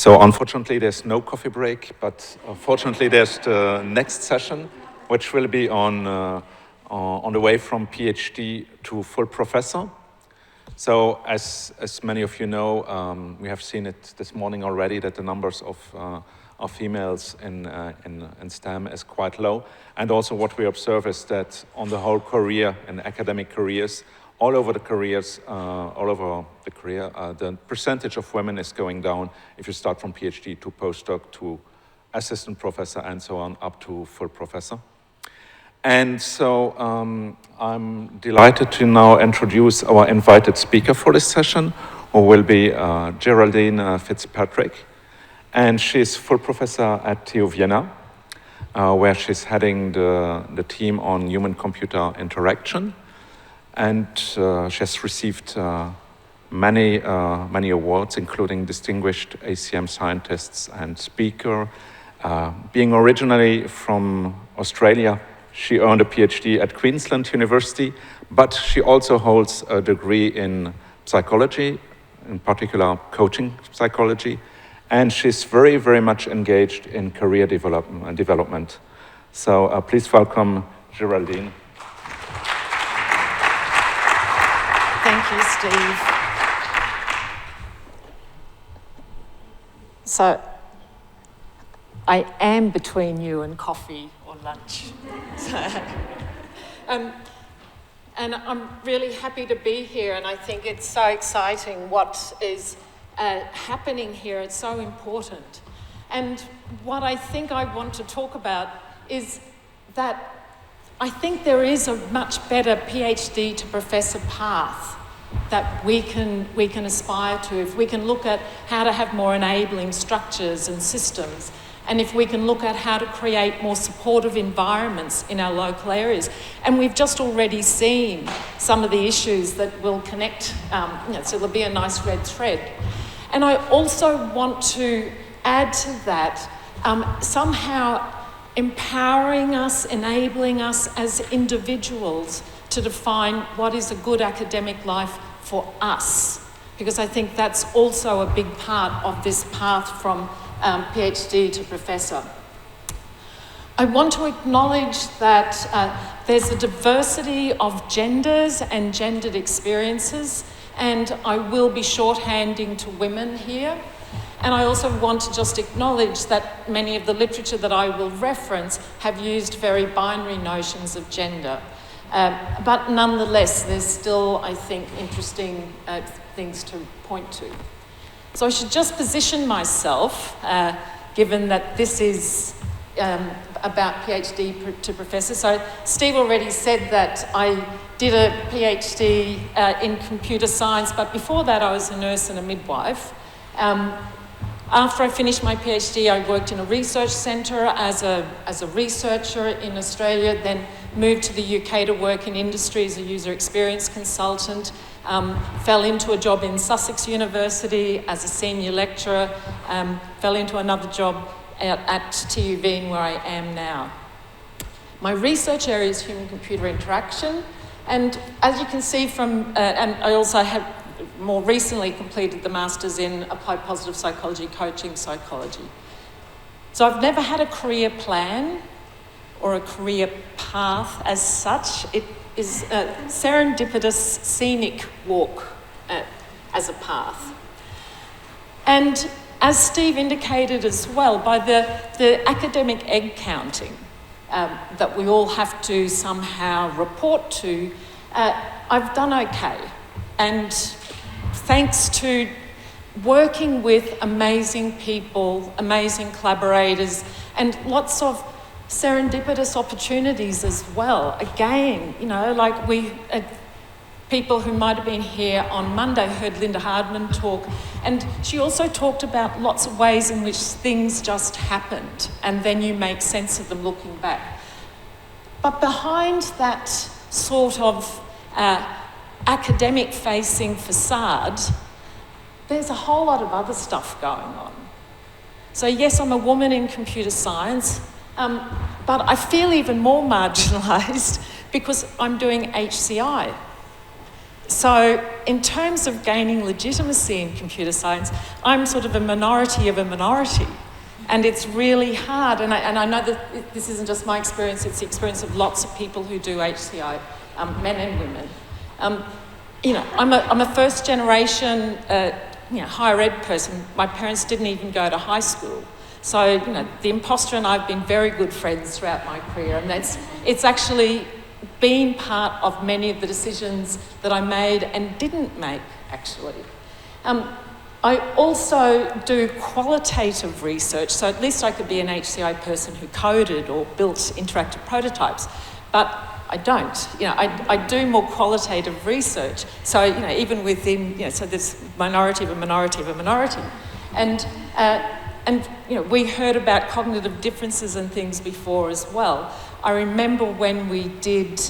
So unfortunately, there's no coffee break, but fortunately, there's the next session, which will be on the way from PhD to full professor. So as many of you know, we have seen it this morning already that the numbers of females in STEM is quite low. And also what we observe is that on the whole career, in academic careers, all over the career, the percentage of women is going down if you start from PhD to postdoc to assistant professor and so on up to full professor. And so I'm delighted to now introduce our invited speaker for this session, who will be Geraldine Fitzpatrick. And she's full professor at TU Vienna, where she's heading the team on human-computer interaction. And she has received many awards, including Distinguished ACM Scientists and Speaker. Being originally from Australia, she earned a PhD at Queensland University, but she also holds a degree in psychology, in particular coaching psychology, and she's very, very much engaged in career development. So please welcome Geraldine. Thank you, Steve. So, I am between you and coffee or lunch. And I'm really happy to be here, and I think it's so exciting what is happening here. It's so important. And what I think I want to talk about is that I think there is a much better PhD to professor path that we can aspire to if we can look at how to have more enabling structures and systems, and if we can look at how to create more supportive environments in our local areas. And we've just already seen some of the issues that will connect, so there'll be a nice red thread. And I also want to add to that somehow empowering us, enabling us as individuals to define what is a good academic life for us, because I think that's also a big part of this path from PhD to professor. I want to acknowledge that there's a diversity of genders and gendered experiences, and I will be shorthanding to women here. And I also want to just acknowledge that many of the literature that I will reference have used very binary notions of gender. But nonetheless, there's still, I think, interesting things to point to. So I should just position myself, given that this is about PhD to professor. So Steve already said that I did a PhD in computer science, but before that I was a nurse and a midwife. After I finished my PhD, I worked in a research centre as a researcher in Australia, then moved to the UK to work in industry as a user experience consultant, fell into a job in Sussex University as a senior lecturer, fell into another job at TU Vienna where I am now. My research area is human-computer interaction, and as you can see from, and I also have more recently completed the Masters in Applied Positive Psychology, Coaching Psychology. So I've never had a career plan or a career path as such. It is a serendipitous, scenic walk as a path. And as Steve indicated as well, by the academic egg counting that we all have to somehow report to, I've done okay. And thanks to working with amazing people, amazing collaborators, and lots of serendipitous opportunities as well. Again, you know, like people who might have been here on Monday heard Linda Hardman talk, and she also talked about lots of ways in which things just happened, and then you make sense of them looking back. But behind that sort of academic-facing facade, there's a whole lot of other stuff going on. So yes, I'm a woman in computer science, but I feel even more marginalised because I'm doing HCI. So in terms of gaining legitimacy in computer science, I'm sort of a minority of a minority. And it's really hard, and I know that this isn't just my experience, it's the experience of lots of people who do HCI, men and women. I'm a first generation higher ed person. My parents didn't even go to high school. So, the imposter and I have been very good friends throughout my career, and it's actually been part of many of the decisions that I made and didn't make, actually. I also do qualitative research, so at least I could be an HCI person who coded or built interactive prototypes, but I don't. I do more qualitative research. So, even within, so there's minority of a minority of a minority. And we heard about cognitive differences and things before as well. I remember when we did,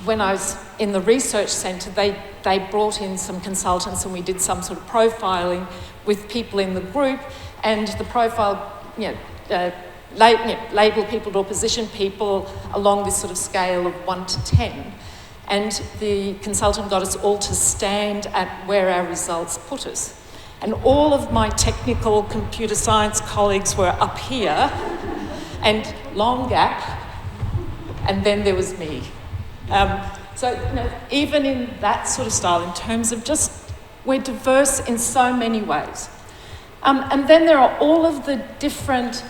when I was in the research centre, they brought in some consultants and we did some sort of profiling with people in the group, and the profile, label people or position people along this sort of scale of 1 to 10. And the consultant got us all to stand at where our results put us. And all of my technical computer science colleagues were up here, and long gap, and then there was me. So even in that sort of style, in terms of just, we're diverse in so many ways. And then there are all of the different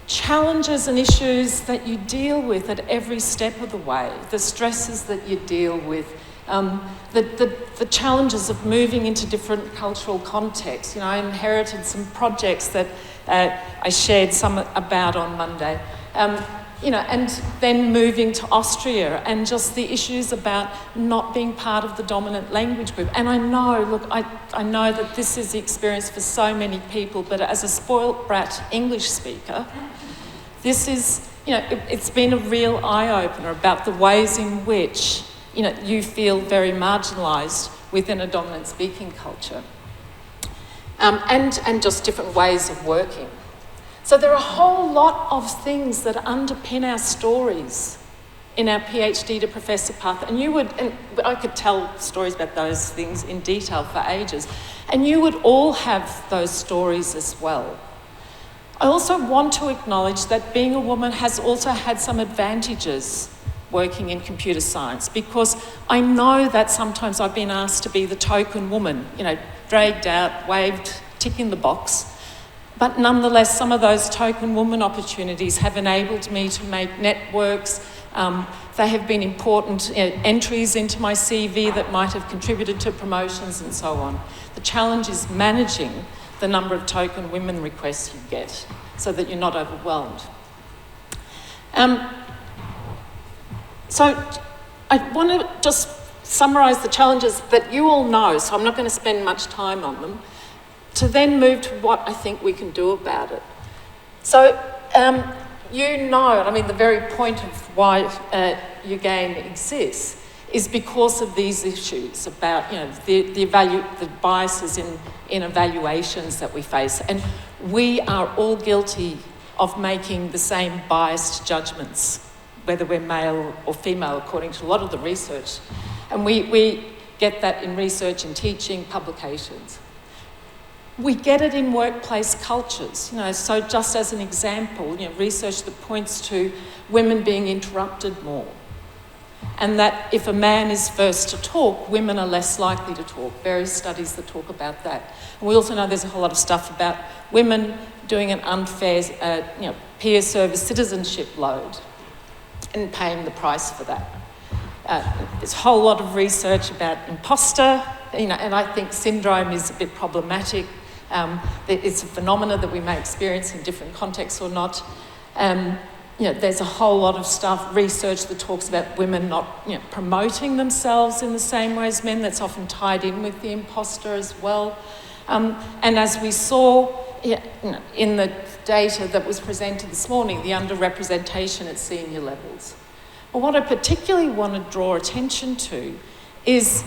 challenges and issues that you deal with at every step of the way, the stresses that you deal with, the challenges of moving into different cultural contexts. I inherited some projects that I shared some about on Monday. And then moving to Austria, and just the issues about not being part of the dominant language group. And I know that this is the experience for so many people, but as a spoilt brat English speaker, this is, it's been a real eye-opener about the ways in which, you feel very marginalised within a dominant speaking culture. And just different ways of working. So there are a whole lot of things that underpin our stories in our PhD to professor path. And I could tell stories about those things in detail for ages. And you would all have those stories as well. I also want to acknowledge that being a woman has also had some advantages working in computer science, because I know that sometimes I've been asked to be the token woman, dragged out, waved, tick in the box. But nonetheless, some of those token woman opportunities have enabled me to make networks. They have been important entries into my CV that might have contributed to promotions and so on. The challenge is managing the number of token women requests you get so that you're not overwhelmed. So I want to just summarise the challenges that you all know, so I'm not going to spend much time on them, to then move to what I think we can do about it. So, the very point of why EUGAIN exists is because of these issues about, the biases in evaluations that we face. And we are all guilty of making the same biased judgments, whether we're male or female, according to a lot of the research. And we get that in research and teaching, publications. We get it in workplace cultures, so just as an example, research that points to women being interrupted more. And that if a man is first to talk, women are less likely to talk. Various studies that talk about that. And we also know there's a whole lot of stuff about women doing an unfair, peer service citizenship load and paying the price for that. There's a whole lot of research about imposter, and I think syndrome is a bit problematic. It's a phenomena that we may experience in different contexts or not. There's a whole lot of research that talks about women not promoting themselves in the same way as men. That's often tied in with the imposter as well. And as we saw in the data that was presented this morning, the underrepresentation at senior levels. But what I particularly want to draw attention to is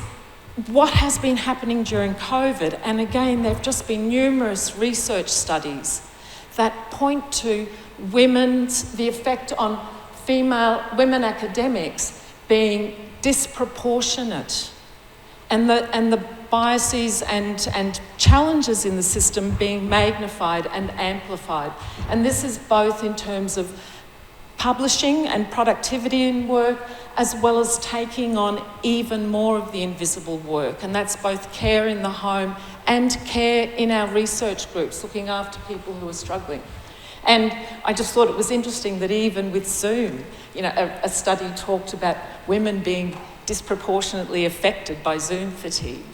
what has been happening during COVID. And again, there have just been numerous research studies that point to the effect on women academics being disproportionate and the biases and challenges in the system being magnified and amplified. And this is both in terms of publishing and productivity in work, as well as taking on even more of the invisible work. And that's both care in the home and care in our research groups, looking after people who are struggling. And I just thought it was interesting that even with Zoom, you know, a study talked about women being disproportionately affected by Zoom fatigue.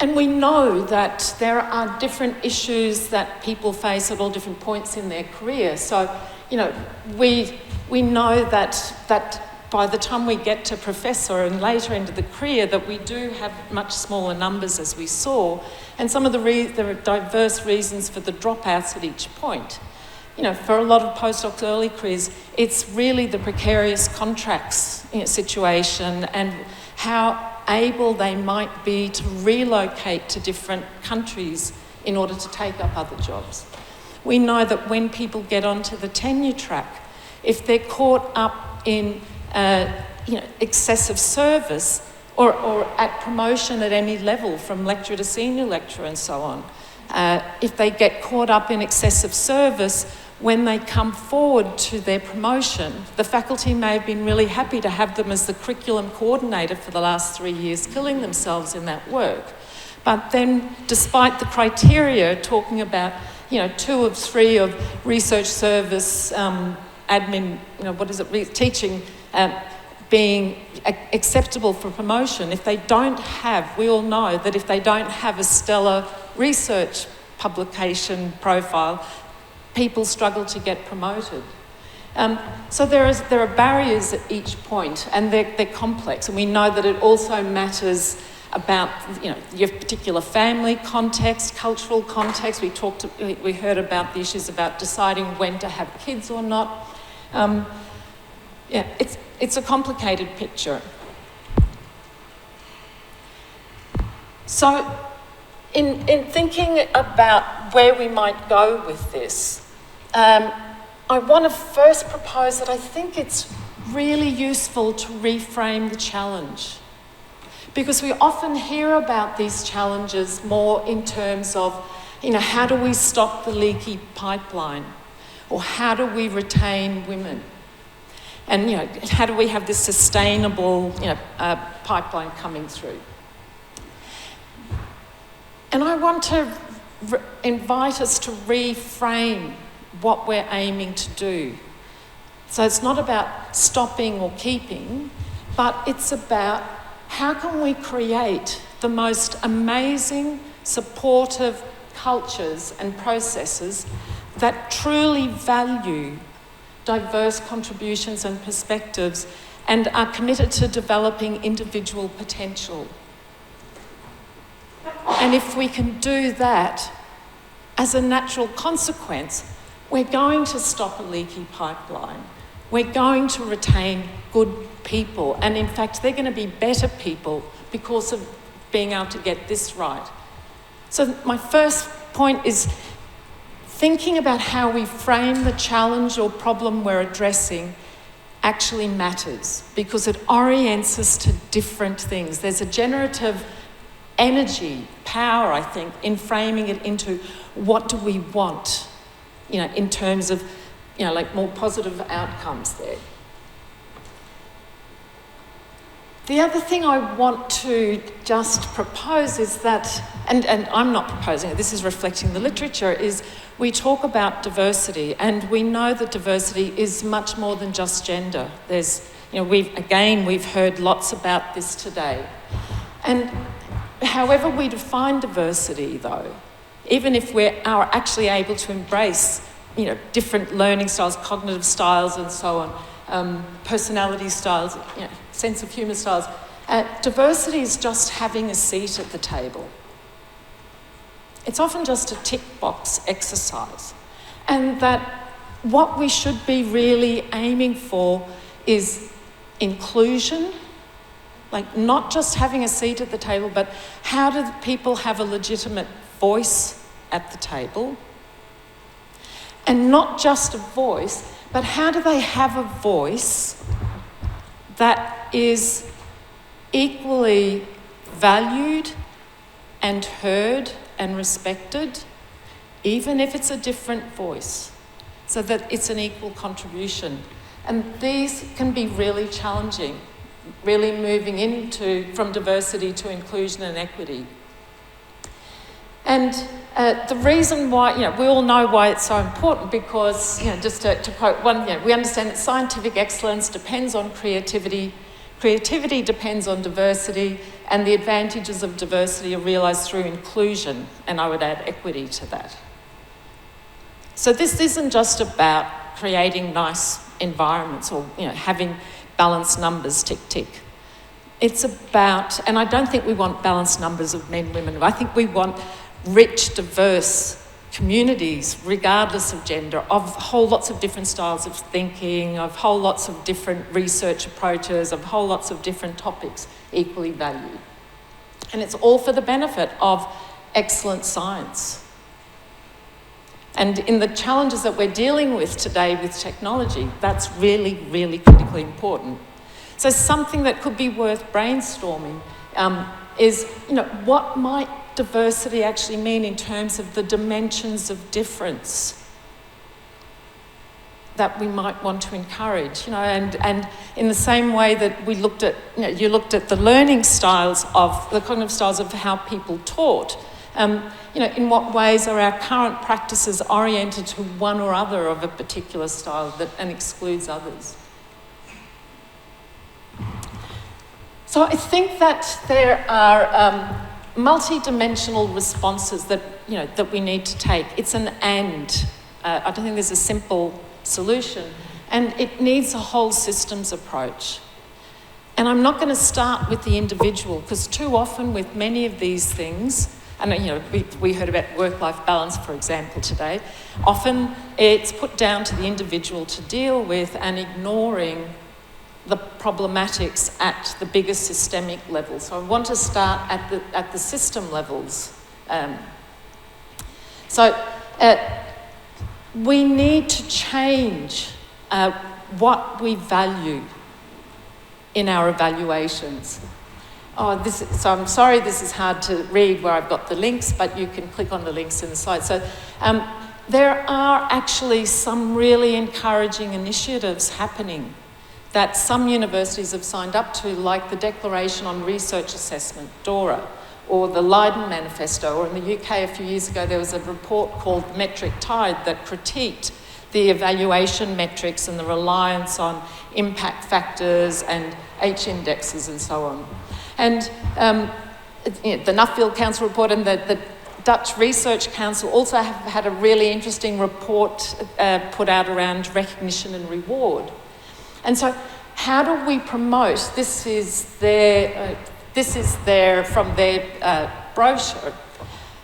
And we know that there are different issues that people face at all different points in their career. So, you know, we know that by the time we get to professor and later into the career, that we do have much smaller numbers, as we saw, and some of there are diverse reasons for the dropouts at each point. You know, for a lot of postdocs' early careers, it's really the precarious contracts, you know, situation and how able they might be to relocate to different countries in order to take up other jobs. We know that when people get onto the tenure track, if they're caught up in you know, excessive service or at promotion at any level, from lecturer to senior lecturer and so on, if they get caught up in excessive service, when they come forward to their promotion, the faculty may have been really happy to have them as the curriculum coordinator for the last 3 years, killing themselves in that work. But then, despite the criteria talking about, you know, 2 of 3 of research service, admin, you know, teaching, being acceptable for promotion, if they don't have, we all know that if they don't have a stellar research publication profile, people struggle to get promoted. So there are barriers at each point, and they're complex. And we know that it also matters about, you know, your particular family context, cultural context. We heard about the issues about deciding when to have kids or not. Yeah, it's a complicated picture. So, in thinking about where we might go with this, I want to first propose that I think it's really useful to reframe the challenge. Because we often hear about these challenges more in terms of, you know, how do we stop the leaky pipeline? Or how do we retain women? And, you know, how do we have this sustainable, you know, pipeline coming through? And I want to invite us to reframe what we're aiming to do. So it's not about stopping or keeping, but it's about how can we create the most amazing, supportive cultures and processes that truly value diverse contributions and perspectives and are committed to developing individual potential. And if we can do that, as a natural consequence, we're going to stop a leaky pipeline. We're going to retain good people. And in fact, they're going to be better people because of being able to get this right. So my first point is thinking about how we frame the challenge or problem we're addressing actually matters, because it orients us to different things. There's a generative energy, power, I think, in framing it into what do we want, you know, in terms of, you know, like more positive outcomes there. The other thing I want to just propose is that, and I'm not proposing it, this is reflecting the literature, is we talk about diversity, and we know that diversity is much more than just gender. There's, you know, we've heard lots about this today. And however we define diversity, though, even if we are actually able to embrace, you know, different learning styles, cognitive styles and so on, personality styles, you know, sense of humour styles, diversity is just having a seat at the table. It's often just a tick box exercise. And that what we should be really aiming for is inclusion, like not just having a seat at the table, but how do people have a legitimate voice at the table? And not just a voice, but how do they have a voice that is equally valued and heard and respected, even if it's a different voice, so that it's an equal contribution. And these can be really challenging, really moving from diversity to inclusion and equity. And the reason why, we all know why it's so important, because, just to quote one, we understand that scientific excellence depends on creativity, creativity depends on diversity, and the advantages of diversity are realised through inclusion, and I would add equity to that. So this isn't just about creating nice environments or, having balanced numbers, tick, tick. It's about, and I don't think we want balanced numbers of men, women. I think we want rich, diverse communities, regardless of gender, of whole lots of different styles of thinking, of whole lots of different research approaches, of whole lots of different topics equally valued. And it's all for the benefit of excellent science. And in the challenges that we're dealing with today with technology, that's really, really critically important. So something that could be worth brainstorming is, what might diversity actually mean in terms of the dimensions of difference that we might want to encourage, and in the same way that we looked at, you looked at the learning styles of, the cognitive styles of how people taught, in what ways are our current practices oriented to one or other of a particular style and excludes others? So I think that there are multi-dimensional responses that, that we need to take. It's an and. I don't think there's a simple solution. And it needs a whole systems approach. And I'm not going to start with the individual, because too often with many of these things, and we heard about work-life balance, for example, today, often it's put down to the individual to deal with, and ignoring the problematics at the bigger systemic level. So I want to start at the system levels. We need to change what we value in our evaluations. So I'm sorry this is hard to read where I've got the links, but you can click on the links in the slide. So there are actually some really encouraging initiatives happening that some universities have signed up to, like the Declaration on Research Assessment, DORA, or the Leiden Manifesto, or in the UK a few years ago there was a report called Metric Tide that critiqued the evaluation metrics and the reliance on impact factors and H-indexes and so on. And the Nuffield Council report and the Dutch Research Council also have had a really interesting report put out around recognition and reward. And so how do we promote, this is from their brochure,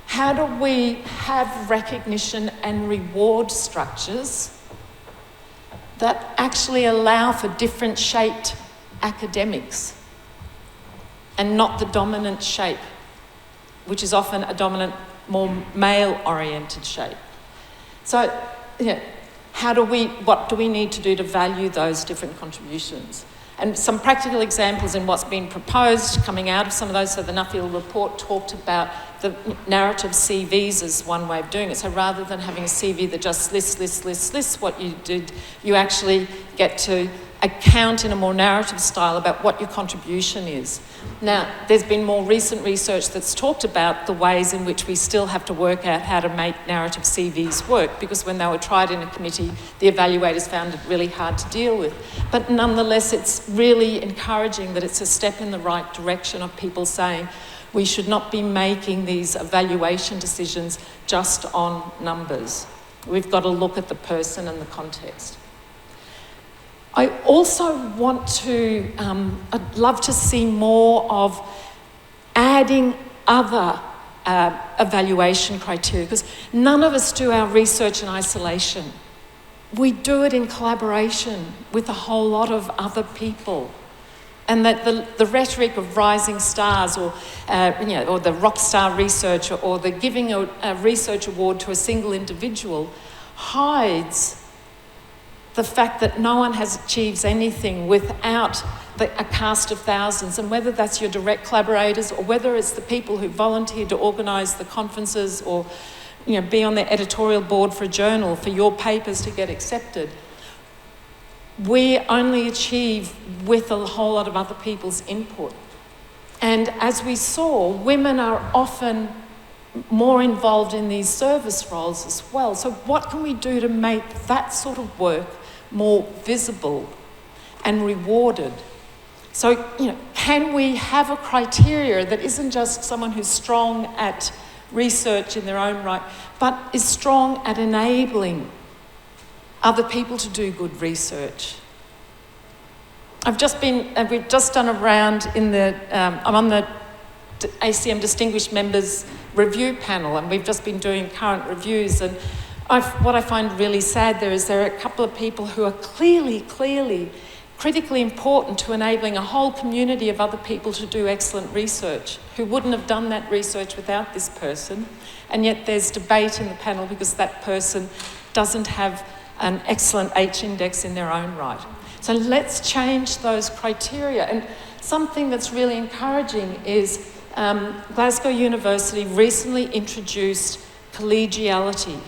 how do we have recognition and reward structures that actually allow for different shaped academics and not the dominant shape, which is often a dominant, more male-oriented shape? So, what do we need to do to value those different contributions? And some practical examples in what's been proposed coming out of some of those. So the Nuffield report talked about the narrative CVs as one way of doing it. So rather than having a CV that just lists what you did, you actually get to account in a more narrative style about what your contribution is. Now, there's been more recent research that's talked about the ways in which we still have to work out how to make narrative CVs work, because when they were tried in a committee, the evaluators found it really hard to deal with. But nonetheless, it's really encouraging that it's a step in the right direction of people saying we should not be making these evaluation decisions just on numbers. We've got to look at the person and the context. I also want to, I'd love to see more of adding other evaluation criteria, because none of us do our research in isolation. We do it in collaboration with a whole lot of other people. And that the rhetoric of rising stars or the rock star research or the giving a research award to a single individual hides the fact that no one achieves anything without a cast of thousands, and whether that's your direct collaborators or whether it's the people who volunteer to organise the conferences or be on the editorial board for a journal for your papers to get accepted. We only achieve with a whole lot of other people's input. And as we saw, women are often more involved in these service roles as well. So what can we do to make that sort of work more visible and rewarded? So, can we have a criteria that isn't just someone who's strong at research in their own right, but is strong at enabling other people to do good research? We've just done a round in I'm on the ACM Distinguished Members Review Panel, and we've just been doing current reviews, and what I find really sad there are a couple of people who are clearly critically important to enabling a whole community of other people to do excellent research, who wouldn't have done that research without this person, and yet there's debate in the panel because that person doesn't have an excellent H-index in their own right. So let's change those criteria. And something that's really encouraging is Glasgow University recently introduced collegiality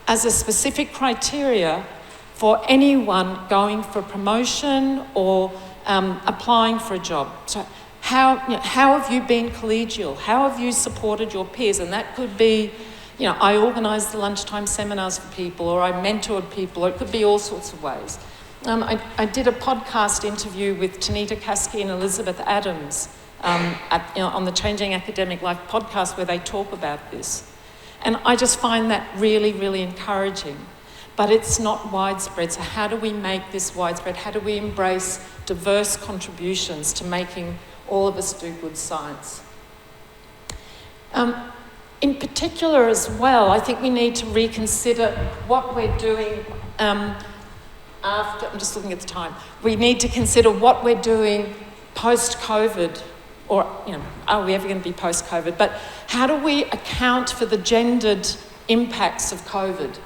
as a specific criteria for anyone going for promotion or applying for a job. So how have you been collegial? How have you supported your peers? And that could be, I organised the lunchtime seminars for people, or I mentored people, or it could be all sorts of ways. I did a podcast interview with Tanita Kasky and Elizabeth Adams on the Changing Academic Life podcast, where they talk about this. And I just find that really, really encouraging. But it's not widespread. So how do we make this widespread? How do we embrace diverse contributions to making all of us do good science? In particular as well, I think we need to reconsider what we're doing after, I'm just looking at the time, we need to consider what we're doing post-COVID, or, are we ever going to be post-COVID? But how do we account for the gendered impacts of COVID?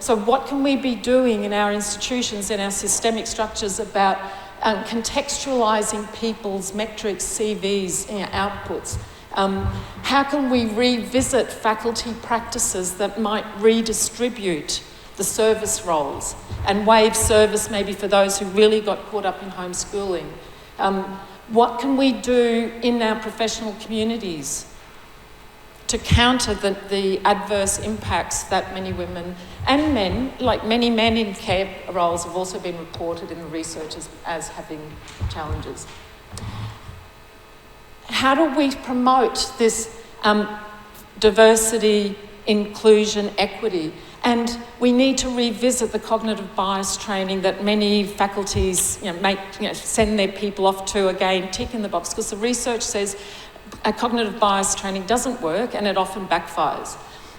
So what can we be doing in our institutions, in our systemic structures about contextualising people's metrics, CVs, outputs? How can we revisit faculty practices that might redistribute the service roles and waive service maybe for those who really got caught up in homeschooling? What can we do in our professional communities to counter the adverse impacts that many women and men, like many men in care roles, have also been reported in the research as having challenges? How do we promote this diversity, inclusion, equity? And we need to revisit the cognitive bias training that many faculties send their people off to, again, tick in the box, because the research says cognitive bias training doesn't work and it often backfires.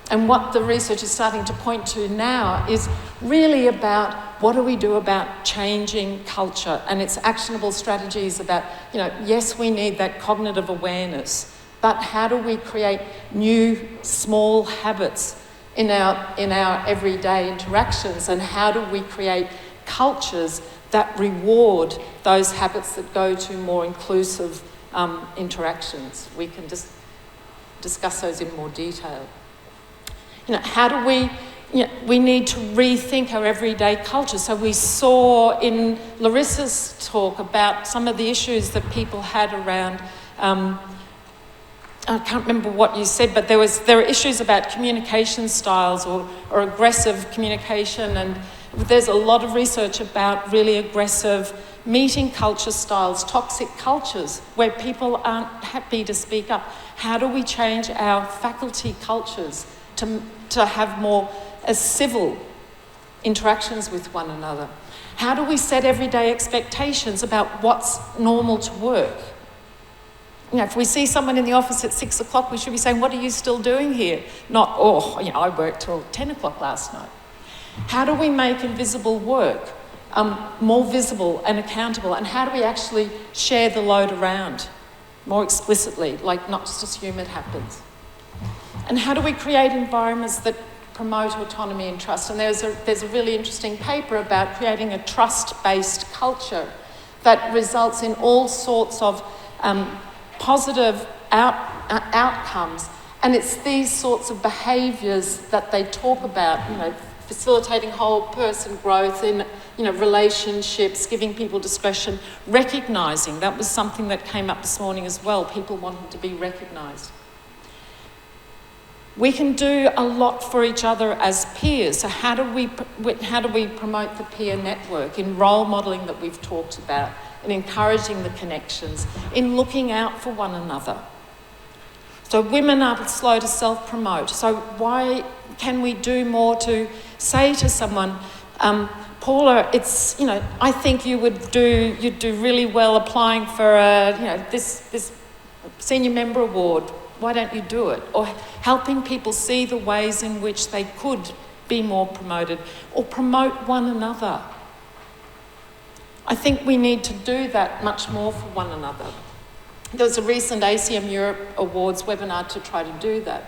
And what the research is starting to point to now is really about what do we do about changing culture, and its actionable strategies about, yes, we need that cognitive awareness, but how do we create new small habits in our everyday interactions, and how do we create cultures that reward those habits that go to more inclusive interactions? We can just discuss those in more detail. How do we need to rethink our everyday culture. So we saw in Larissa's talk about some of the issues that people had around, I can't remember what you said, but there were issues about communication styles or aggressive communication, and there's a lot of research about really aggressive meeting culture styles, toxic cultures, where people aren't happy to speak up. How do we change our faculty cultures to have more civil interactions with one another? How do we set everyday expectations about what's normal to work? If we see someone in the office at 6 o'clock, we should be saying, what are you still doing here? Not, I worked till 10 o'clock last night. How do we make invisible work more visible and accountable? And how do we actually share the load around more explicitly, like not just assume it happens? And how do we create environments that promote autonomy and trust. And there's a really interesting paper about creating a trust-based culture that results in all sorts of positive outcomes. And it's these sorts of behaviours that they talk about, you know, facilitating whole person growth in, you know, relationships, giving people discretion, recognising. That was something that came up this morning as well, people wanting to be recognised. We can do a lot for each other as peers. So how do we promote the peer network in role modelling that we've talked about, in encouraging the connections, in looking out for one another? So women are slow to self-promote. So why can we do more to say to someone, Paula, it's, you know, I think you'd do really well applying for this senior member award. Why don't you do it? Or helping people see the ways in which they could be more promoted, or promote one another. I think we need to do that much more for one another. There was a recent ACM Europe Awards webinar to try to do that.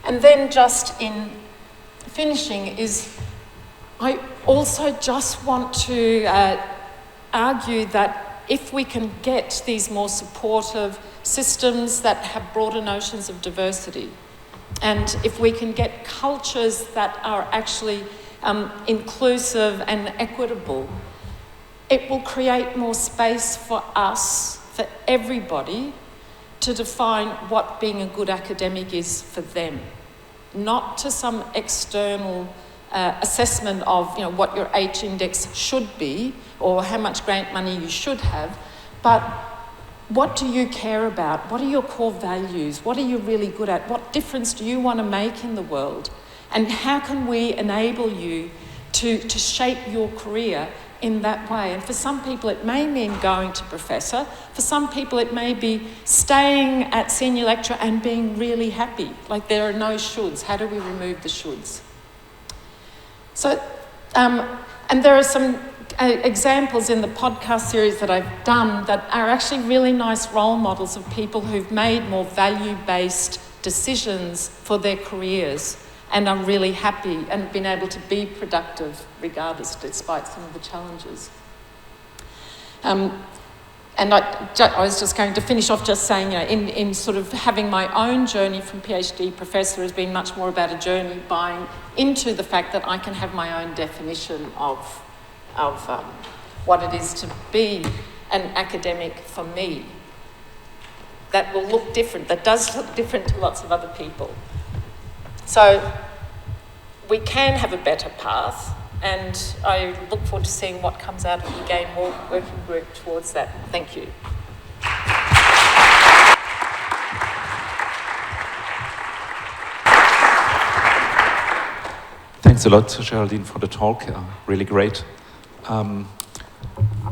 And then just in finishing is, I also just want to argue that if we can get these more supportive systems that have broader notions of diversity, and if we can get cultures that are actually inclusive and equitable, it will create more space for us, for everybody, to define what being a good academic is for them. Not to some external assessment of, you know, what your H index should be or how much grant money you should have, but what do you care about? What are your core values? What are you really good at? What difference do you want to make in the world? And how can we enable you to shape your career in that way? And for some people it may mean going to professor. For some people it may be staying at senior lecturer and being really happy. Like, there are no shoulds. How do we remove the shoulds? So, and there are some examples in the podcast series that I've done that are actually really nice role models of people who've made more value-based decisions for their careers and are really happy and been able to be productive regardless, despite some of the challenges. And I was just going to finish off just saying, you know, in sort of having my own journey from PhD professor has been much more about a journey buying into the fact that I can have my own definition of what it is to be an academic for me. That will look different, that does look different to lots of other people. So we can have a better path, and I look forward to seeing what comes out of the EUGAIN working group towards that. Thank you. Thanks a lot, Geraldine, for the talk. Really great.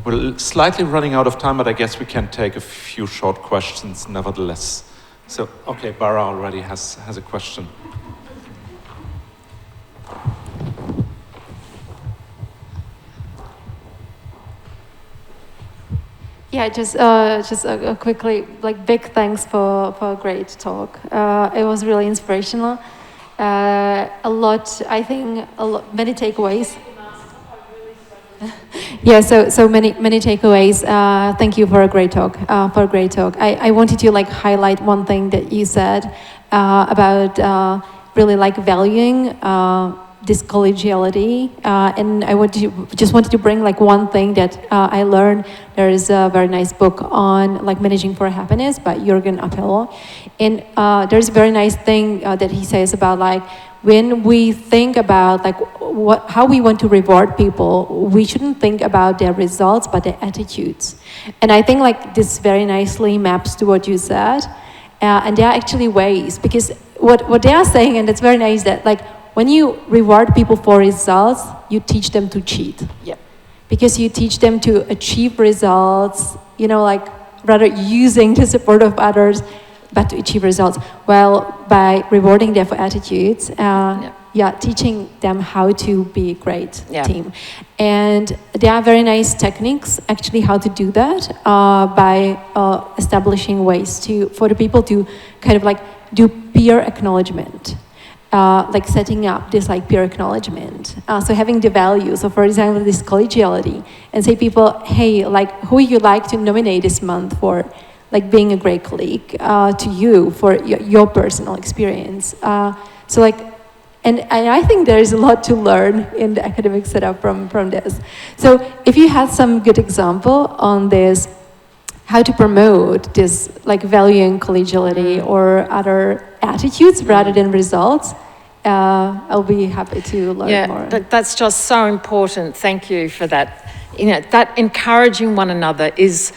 We're slightly running out of time, but I guess we can take a few short questions nevertheless. So, okay, Bara already has a question. Yeah, just quickly, like, big thanks for a great talk. It was really inspirational. Many takeaways. Yeah, so many takeaways. Thank you for a great talk. I wanted to highlight one thing that you said about really valuing this collegiality, and I just wanted to bring one thing that I learned. There is a very nice book on managing for happiness by Jürgen Appelo, and there's a very nice thing that he says about when we think about how we want to reward people, we shouldn't think about their results but their attitudes. And I think this very nicely maps to what you said, and there are actually ways, because what they are saying, and it's very nice, that when you reward people for results, you teach them to cheat. Yeah. Because you teach them to achieve results, rather using the support of others, but to achieve results. Well, by rewarding them for attitudes, teaching them how to be a great team. And there are very nice techniques, actually, how to do that, by establishing ways for the people to kind of do peer acknowledgement. like setting up this like peer acknowledgement. So having the value, so for example, this collegiality, and say people, hey, like who you like to nominate this month for like being a great colleague to you for your personal experience. So like, and I think there is a lot to learn in the academic setup from this. So if you had some good example on this, how to promote this like valuing collegiality or other attitudes rather than results, I'll be happy to learn more. That's just so important. Thank you for that. You know, that encouraging one another is,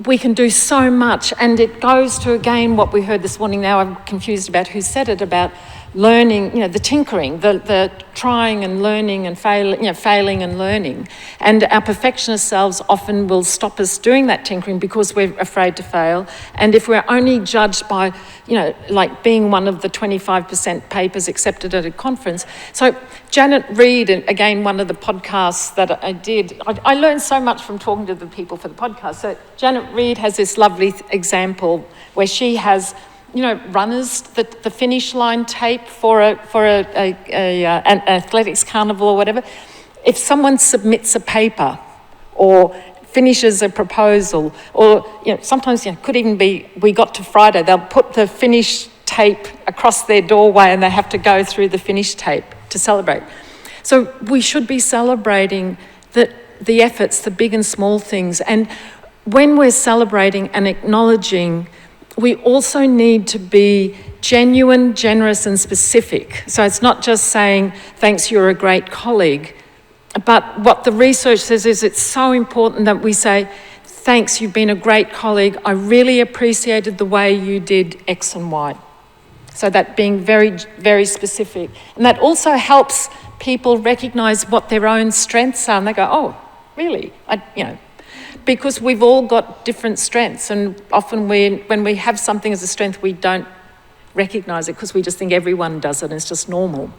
we can do so much, and it goes to, again, what we heard this morning. Now I'm confused about who said it, about learning, you know, the tinkering, the trying and learning and failing, you know, failing and learning. And our perfectionist selves often will stop us doing that tinkering because we're afraid to fail. And if we're only judged by, you know, like being one of the 25% papers accepted at a conference. So Janet Reed, again, one of the podcasts that I did, I learned so much from talking to the people for the podcast. So Janet Reed has this lovely example where she has, you know, runners, the finish line tape for an athletics carnival or whatever. If someone submits a paper or finishes a proposal, or, you know, sometimes, you know, could even be, we got to Friday, they'll put the finish tape across their doorway and they have to go through the finish tape to celebrate. So we should be celebrating the efforts, the big and small things. And when we're celebrating and acknowledging, we also need to be genuine, generous and specific. So it's not just saying, thanks, you're a great colleague. But what the research says is it's so important that we say, thanks, you've been a great colleague. I really appreciated the way you did X and Y. So that being very, very specific. And that also helps people recognise what their own strengths are. And they go, oh, really? You know. Because we've all got different strengths, and often when we have something as a strength, we don't recognise it because we just think everyone does it and it's just normal.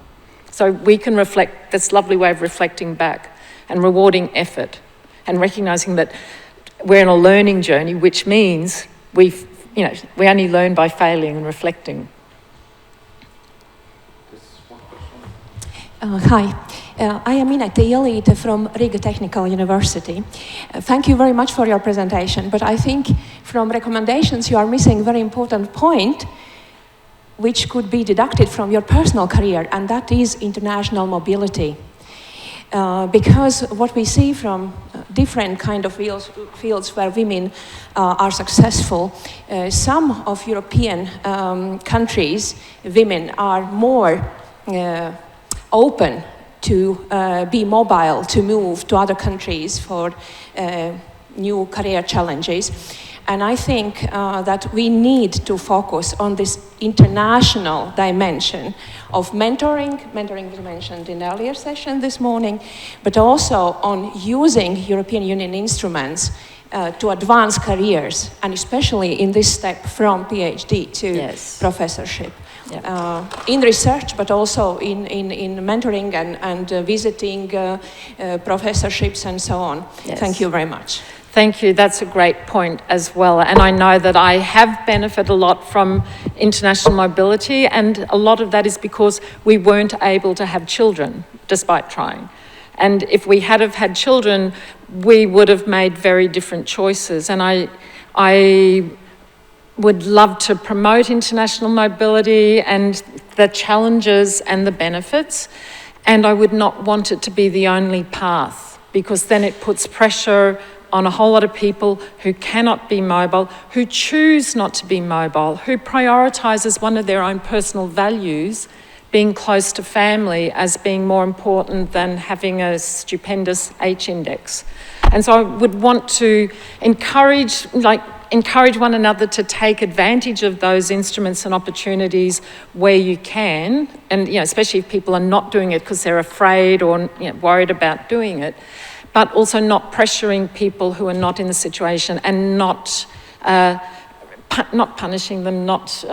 So we can reflect, this lovely way of reflecting back and rewarding effort and recognising that we're in a learning journey, which means we only learn by failing and reflecting. Hi. I am Ina Tejelīte from Riga Technical University. Thank you very much for your presentation, but I think from recommendations you are missing a very important point which could be deducted from your personal career, and that is international mobility. Because what we see from different kind of fields where women are successful, some of European countries, women are more open to be mobile, to move to other countries for new career challenges. And I think that we need to focus on this international dimension of mentoring. Mentoring was mentioned in the earlier session this morning, but also on using European Union instruments to advance careers, and especially in this step from PhD to professorship. Yep. In research, but also in mentoring and visiting professorships and so on. Yes. Thank you very much. Thank you. That's a great point as well. And I know that I have benefited a lot from international mobility, and a lot of that is because we weren't able to have children, despite trying. And if we had have had children, we would have made very different choices. And I would love to promote international mobility and the challenges and the benefits, and I would not want it to be the only path, because then it puts pressure on a whole lot of people who cannot be mobile, who choose not to be mobile, who prioritise as one of their own personal values being close to family as being more important than having a stupendous H-index. And so I would want to encourage one another to take advantage of those instruments and opportunities where you can, and especially if people are not doing it because they're afraid or worried about doing it, but also not pressuring people who are not in the situation and not punishing them, not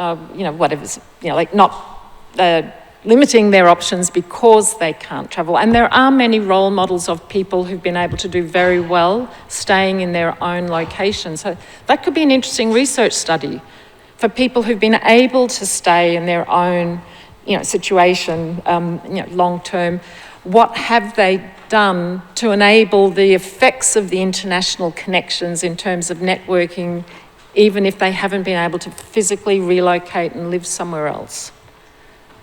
limiting their options because they can't travel. And there are many role models of people who've been able to do very well staying in their own location. So that could be an interesting research study for people who've been able to stay in their own situation, long term. What have they done to enable the effects of the international connections in terms of networking, even if they haven't been able to physically relocate and live somewhere else?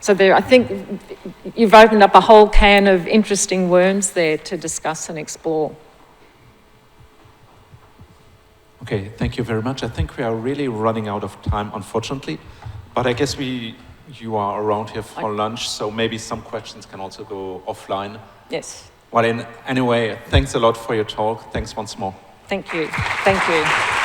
So I think you've opened up a whole can of interesting worms there to discuss and explore. Okay, thank you very much. I think we are really running out of time, unfortunately, but I guess you are around here for lunch, so maybe some questions can also go offline. Yes. Well, anyway, thanks a lot for your talk. Thanks once more. Thank you. Thank you.